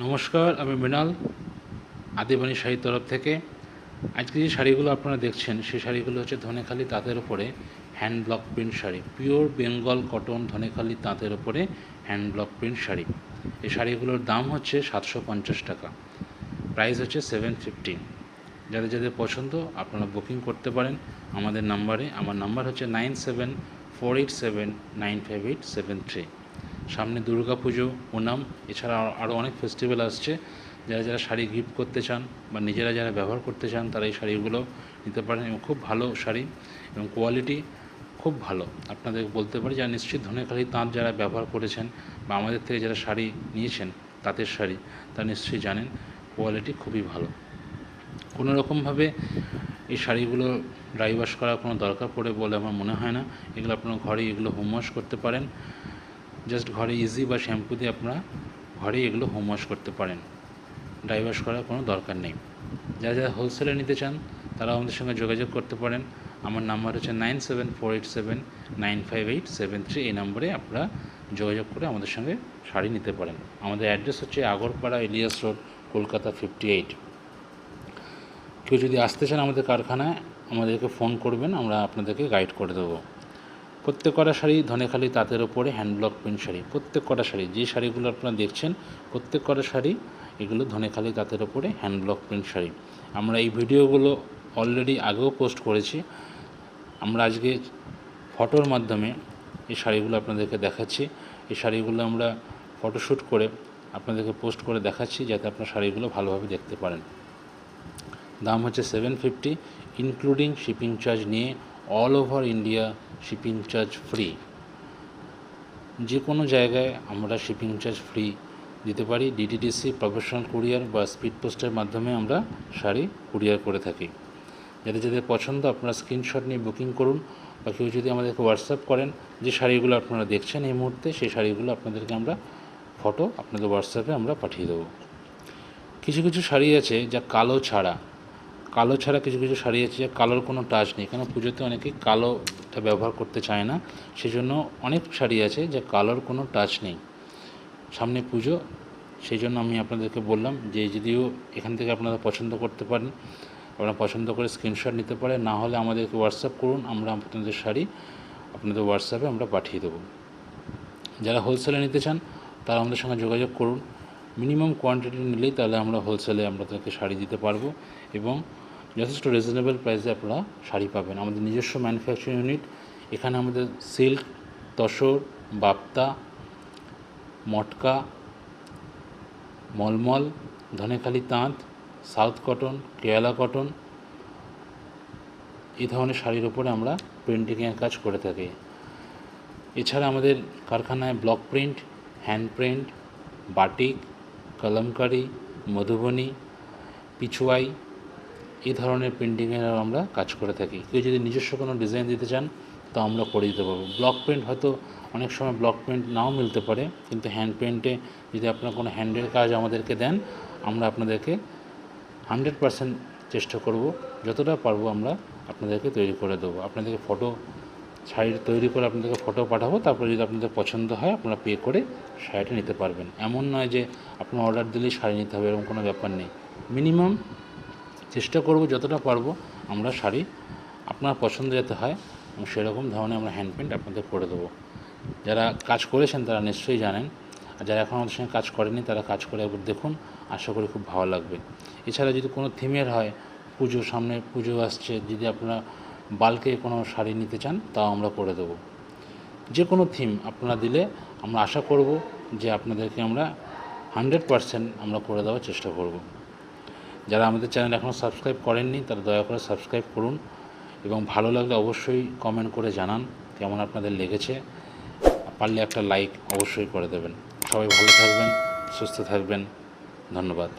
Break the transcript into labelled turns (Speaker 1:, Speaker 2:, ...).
Speaker 1: নমস্কার, আমি মৃণাল আদিবাণী শাড়ির তরফ থেকে। আজকে যে শাড়িগুলো আপনারা দেখছেন সেই শাড়িগুলো হচ্ছে ধনেখালি তাঁতের ওপরে hand block print sari, pure Bengal cotton Dhanekhali তাঁতের ওপরে হ্যান্ড ব্লক প্রিন্ট শাড়ি। এই শাড়িগুলোর দাম হচ্ছে 750 টাকা, প্রাইস হচ্ছে 750। যাদের যাদের পছন্দ আপনারা বুকিং করতে পারেন আমাদের নাম্বারে। আমার নাম্বার হচ্ছে 9748795873। সামনে দুর্গা পুজো, ওনাম, এছাড়া আরও অনেক ফেস্টিভ্যাল আসছে। যারা যারা শাড়ি গিফট করতে চান বা নিজেরা যারা ব্যবহার করতে চান তারা এই শাড়িগুলো নিতে পারেন এবং খুব ভালো শাড়ি এবং কোয়ালিটি খুব ভালো। আপনাদের বলতে পারি যারা নিশ্চিত ধনেখালি তাঁত যারা ব্যবহার করেছেন বা আমাদের থেকে যারা শাড়ি নিয়েছেন তাঁতের শাড়ি, তা নিশ্চয়ই জানেন কোয়ালিটি খুবই ভালো। কোনো রকমভাবে এই শাড়িগুলো ড্রাই ওয়াশ করার কোনো দরকার পড়ে বলে আমার মনে হয় না। এগুলো আপনারা ঘরে এগুলো হোম ওয়াশ করতে পারেন, জাস্ট ঘরে ইজি বা শ্যাম্পু দিয়ে আপনারা ঘরেই এগুলো হোম ওয়াশ করতে পারেন, ড্রাই ওয়াশ করার কোনো দরকার নেই। যারা যারা হোলসেলে নিতে চান তারা আমাদের সঙ্গে যোগাযোগ করতে পারেন। আমার নাম্বার হচ্ছে 9748795873। এই নম্বরে আপনারা যোগাযোগ করে আমাদের সঙ্গে শাড়ি নিতে পারেন। আমাদের অ্যাড্রেস হচ্ছে আগরপাড়া ইলিয়াস রোড, কলকাতা 58। কেউ যদি আসতে চান আমাদের কারখানায় আমাদেরকে ফোন করবেন, আমরা আপনাদেরকে গাইড করে দেবো। প্রত্যেক কটা শাড়ি ধনেখালি তাঁতের ওপরে হ্যান্ডব্লক প্রিন্ট শাড়ি। প্রত্যেক কটা শাড়ি, যে শাড়িগুলো আপনারা দেখছেন প্রত্যেক কটা শাড়ি এগুলো ধনেখালি তাঁতের ওপরে হ্যান্ডব্লক প্রিন্ট শাড়ি। আমরা এই ভিডিওগুলো অলরেডি আগেও পোস্ট করেছি। আমরা আজকে ফটোর মাধ্যমে এই শাড়িগুলো আপনাদেরকে দেখাচ্ছি। এই শাড়িগুলো আমরা ফটোশ্যুট করে আপনাদেরকে পোস্ট করে দেখাচ্ছি যাতে আপনার শাড়িগুলো ভালোভাবে দেখতে পারেন। দাম হচ্ছে 750, ইনক্লুডিং শিপিং চার্জ নিয়ে। All over India shipping charge free. যে কোনো জায়গায় আমরা শিপিং চার্জ ফ্রি দিতে পারি। ডিটিডিসি, প্রফেশনাল কুরিয়ার বা স্পিড পোস্টের মাধ্যমে আমরা শাড়ি কুরিয়ার করে থাকি। যাদের যাদের পছন্দ আপনারা স্ক্রিনশট নিয়ে বুকিং করুন, বা কেউ যদি আমাদেরকে হোয়াটসঅ্যাপ করেন যে শাড়িগুলো আপনারা দেখছেন এই মুহূর্তে, সেই শাড়িগুলো আপনাদেরকে আমরা ফটো আপনাদের হোয়াটসঅ্যাপে আমরা পাঠিয়ে দেবো। কিছু কিছু শাড়ি আছে যা কালো ছাড়া কিছু কিছু শাড়ি আছে যা কালোর কোনো টাচ নেই, কেন পুজোতে অনেকেই কালোটা ব্যবহার করতে চায় না, সেজন্য অনেক শাড়ি আছে যা কালোর কোনো টাচ নেই। সামনে পুজো, সেই জন্য আমি আপনাদেরকে বললাম যে যদিও এখান থেকে আপনারা পছন্দ করতে পারেন, আপনারা পছন্দ করে স্ক্রিনশট নিতে পারেন, না হলে আমাদেরকে হোয়াটসঅ্যাপ করুন, আমরা আপনাদের শাড়ি আপনাদের হোয়াটসঅ্যাপে আমরা পাঠিয়ে দেবো। যারা হোলসেলে নিতে চান তারা আমাদের সঙ্গে যোগাযোগ করুন। মিনিমাম কোয়ান্টিটি নিলেই তাহলে আমরা হোলসেলে আপনাদেরকে শাড়ি দিতে পারবো এবং যথেষ্ট রিজনেবল প্রাইসে আপনারা শাড়ি পাবেন। আমাদের নিজস্ব ম্যানুফ্যাকচারিং ইউনিট, এখানে আমাদের সিল্ক, তসর, বাপ্তা, মটকা, মলমল, ধনেখালি তাঁত, সাউথ কটন, কেরালা কটন এই ধরনের শাড়ির ওপরে আমরা প্রিন্টিংয়ের কাজ করে থাকি। এছাড়া আমাদের কারখানায় block print, hand print, batik, Kalamkari, Madhubani, Pichwai এই ধরনের প্রিন্টিংয়ের আমরা কাজ করে থাকি। কেউ যদি নিজস্ব কোনো ডিজাইন দিতে চান তা আমরা করে দিতে পারবো। ব্লক প্রিন্ট হয়তো অনেক সময় ব্লক প্রিন্ট নাও মিলতে পারে, কিন্তু হ্যান্ড প্রিন্টে যদি আপনারা কোনো হ্যান্ডের কাজ আমাদেরকে দেন আমরা আপনাদেরকে 100% চেষ্টা করব, যতটা পারবো আমরা আপনাদেরকে তৈরি করে দেবো। আপনাদেরকে ফটো শাড়ি তৈরি করে আপনাদেরকে ফটো পাঠাবো, তারপরে যদি আপনাদের পছন্দ হয় আপনারা পে করে শাড়িটা নিতে পারবেন। এমন নয় যে আপনার অর্ডার দিলেই শাড়ি নিতে হবে, এরকম কোনো ব্যাপার নেই। মিনিমাম চেষ্টা করব যতটা পারবো আমরা শাড়ি আপনার পছন্দ যাতে হয় এবং সেরকম ধরনের আমরা হ্যান্ড প্রিন্ট আপনাদের করে দেবো। যারা কাজ করেছেন তারা নিশ্চয়ই জানেন, আর যারা এখন আমাদের সঙ্গে কাজ করেনি তারা কাজ করে একবার দেখুন, আশা করি খুব ভালো লাগবে। এছাড়া যদি কোনো থিমের হয়, পুজো সামনে পুজো আসছে, যদি আপনারা বাল্কে কোনো শাড়ি নিতে চান তাও আমরা করে দেবো। যে কোনো থিম আপনারা দিলে আমরা আশা করব যে আপনাদেরকে আমরা 100% আমরা করে দেওয়ার চেষ্টা করব। যারা আমাদের চ্যানেল এখনও সাবস্ক্রাইব করেননি তারা দয়া করে সাবস্ক্রাইব করুন এবং ভালো লাগলে অবশ্যই কমেন্ট করে জানান কেমন আপনাদের লেগেছে। পারলে একটা লাইক অবশ্যই করে দেবেন। সবাই ভালো থাকবেন, সুস্থ থাকবেন। ধন্যবাদ।